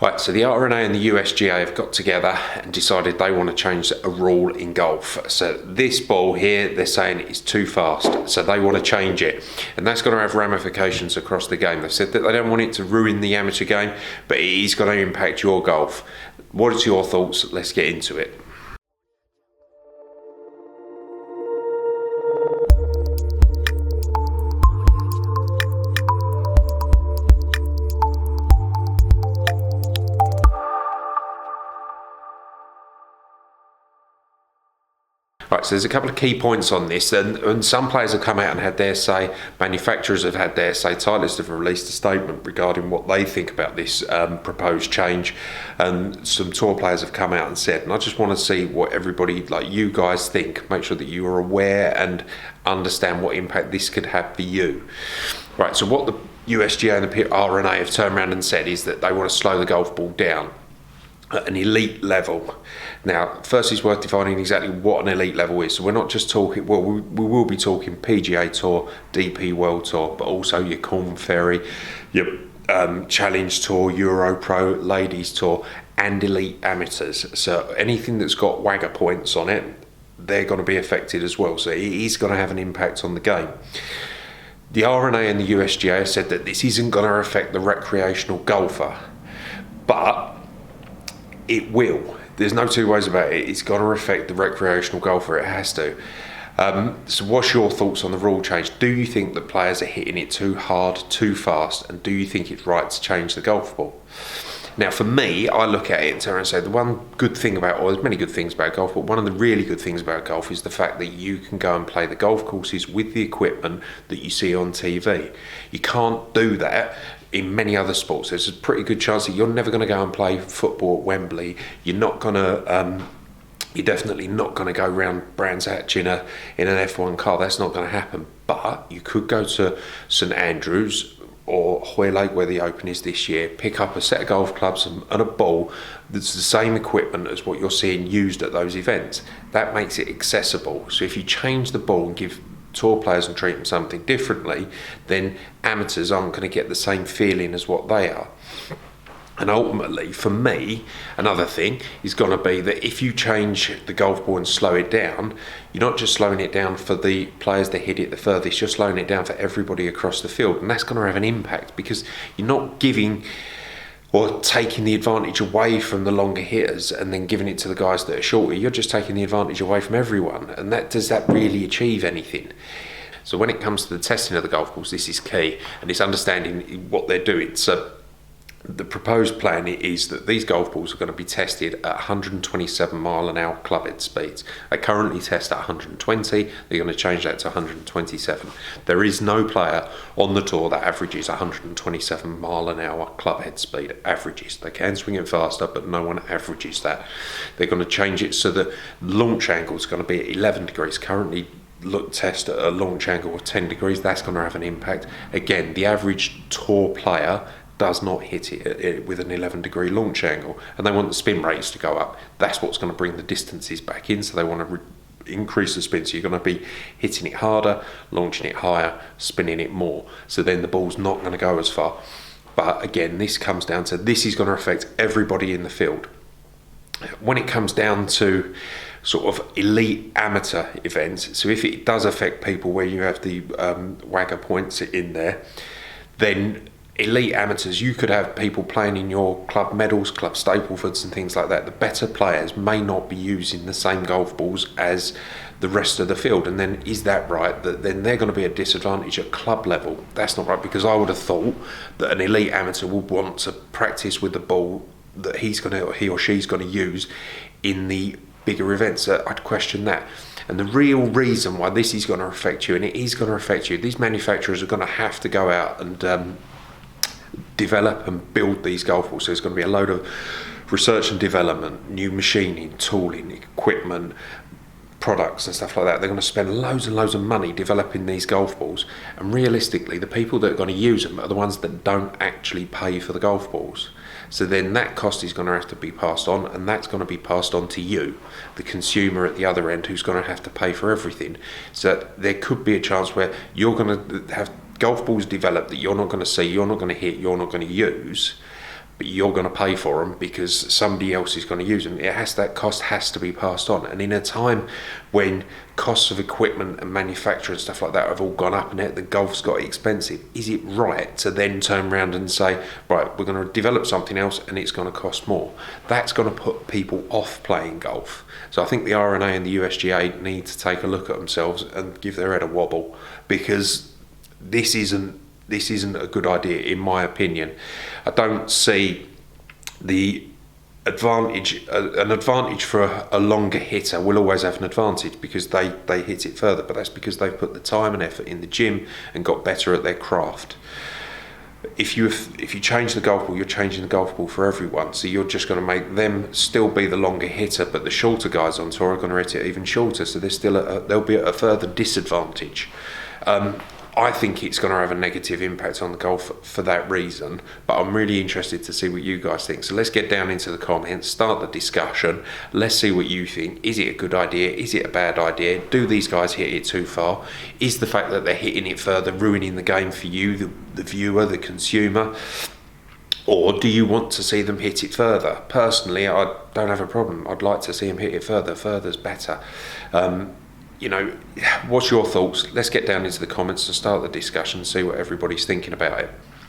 Right, so the R&A and the USGA have got together and decided they want to change a rule in golf. So this ball here, they're saying it's too fast, so they want to change it. And that's going to have ramifications across the game. They've said that they don't want it to ruin the amateur game, but it is going to impact your golf. What is your thoughts? Let's get into it. Right, so there's a couple of key points on this, and some players have come out and had their say, manufacturers have had their say, Titleist have released a statement regarding what they think about this proposed change, and some tour players have come out and said, and I just want to see what everybody, like you guys, think, make sure that you are aware and understand what impact this could have for you. Right, so what the USGA and the R&A have turned around and said is that they want to slow the golf ball down at an elite level. Now, first it's worth defining exactly what an elite level is. So we're not just talking, well, we will be talking PGA Tour, DP World Tour, but also your Korn Ferry, your Challenge Tour, Euro Pro, Ladies Tour, and elite amateurs. So anything that's got Wagger points on it, they're going to be affected as well. So it is going to have an impact on the game. The R&A and the USGA have said that this isn't going to affect the recreational golfer, but it will. There's no two ways about it. It's going to affect the recreational golfer. It has to. So what's your thoughts on the rule change? Do you think that players are hitting it too hard, too fast? And do you think it's right to change the golf ball? Now, for me, I look at it and say the one good thing about, or there's many good things about golf, but one of the really good things about golf is the fact that you can go and play the golf courses with the equipment that you see on TV. You can't do that in many other sports. There's a pretty good chance that you're never going to go and play football at Wembley. You're not going to, you're definitely not going to go round Brands Hatch in an F1 car. That's not going to happen. But you could go to St Andrews or Hoylake, where the Open is this year, pick up a set of golf clubs and a ball that's the same equipment as what you're seeing used at those events. That makes it accessible. So if you change the ball and give tour players and treat them something differently, then amateurs aren't going to get the same feeling as what they are. And ultimately, for me, another thing is going to be that if you change the golf ball and slow it down, you're not just slowing it down for the players that hit it the furthest, you're slowing it down for everybody across the field. And that's going to have an impact because you're not giving or taking the advantage away from the longer hitters and then giving it to the guys that are shorter. You're just taking the advantage away from everyone. And does that really achieve anything? So when it comes to the testing of the golf balls, this is key, and it's understanding what they're doing. So the proposed plan is that these golf balls are going to be tested at 127 mile an hour club head speeds. They currently test at 120. They're going to change that to 127. There is no player on the tour that averages 127 mile an hour club head speed. Averages. They can swing it faster, but no one averages that. They're going to change it so the launch angle is going to be at 11 degrees. Currently test at a launch angle of 10 degrees. That's going to have an impact. Again, the average tour player does not hit it with an 11 degree launch angle, and they want the spin rates to go up. That's what's going to bring the distances back in, so they want to increase the spin, so you're going to be hitting it harder, launching it higher, spinning it more, so then the ball's not going to go as far. But again, this comes down to, this is going to affect everybody in the field. When it comes down to sort of elite amateur events, so if it does affect people where you have the Wagger points in there, then elite amateurs, you could have people playing in your club medals, club Staplefords and things like that. The better players may not be using the same golf balls as the rest of the field, and then is that right? That then they're going to be at disadvantage at club level? That's not right, because I would have thought that an elite amateur would want to practice with the ball that he or she's going to use in the bigger events. I'd question that. And the real reason why this is going to affect you, and it is going to affect you, these manufacturers are going to have to go out and develop and build these golf balls. So there's going to be a load of research and development, new machining, tooling, equipment, products and stuff like that. They're going to spend loads and loads of money developing these golf balls, and realistically the people that are going to use them are the ones that don't actually pay for the golf balls. So then that cost is going to have to be passed on, and that's going to be passed on to you, the consumer at the other end, who's going to have to pay for everything. So there could be a chance where you're going to have golf balls developed that you're not going to see, you're not going to hit, you're not going to use, but you're going to pay for them because somebody else is going to use them. That cost has to be passed on. And in a time when costs of equipment and manufacture and stuff like that have all gone up and the golf's got expensive, is it right to then turn around and say, right, we're going to develop something else and it's going to cost more? That's going to put people off playing golf. So I think the R&A and the USGA need to take a look at themselves and give their head a wobble, because this isn't a good idea, in my opinion. I don't see the advantage. An advantage for a longer hitter will always have an advantage because they hit it further, but that's because they've put the time and effort in the gym and got better at their craft. If you change the golf ball, you're changing the golf ball for everyone. So you're just going to make them still be the longer hitter, but the shorter guys on tour are going to hit it even shorter. So they'll be at a further disadvantage. I think it's going to have a negative impact on the golf for that reason, but I'm really interested to see what you guys think. So let's get down into the comments, start the discussion. Let's see what you think. Is it a good idea? Is it a bad idea? Do these guys hit it too far? Is the fact that they're hitting it further ruining the game for you, the viewer, the consumer? Or do you want to see them hit it further? Personally, I don't have a problem. I'd like to see them hit it further. Further's better. What's your thoughts? Let's get down into the comments and start the discussion, see what everybody's thinking about it.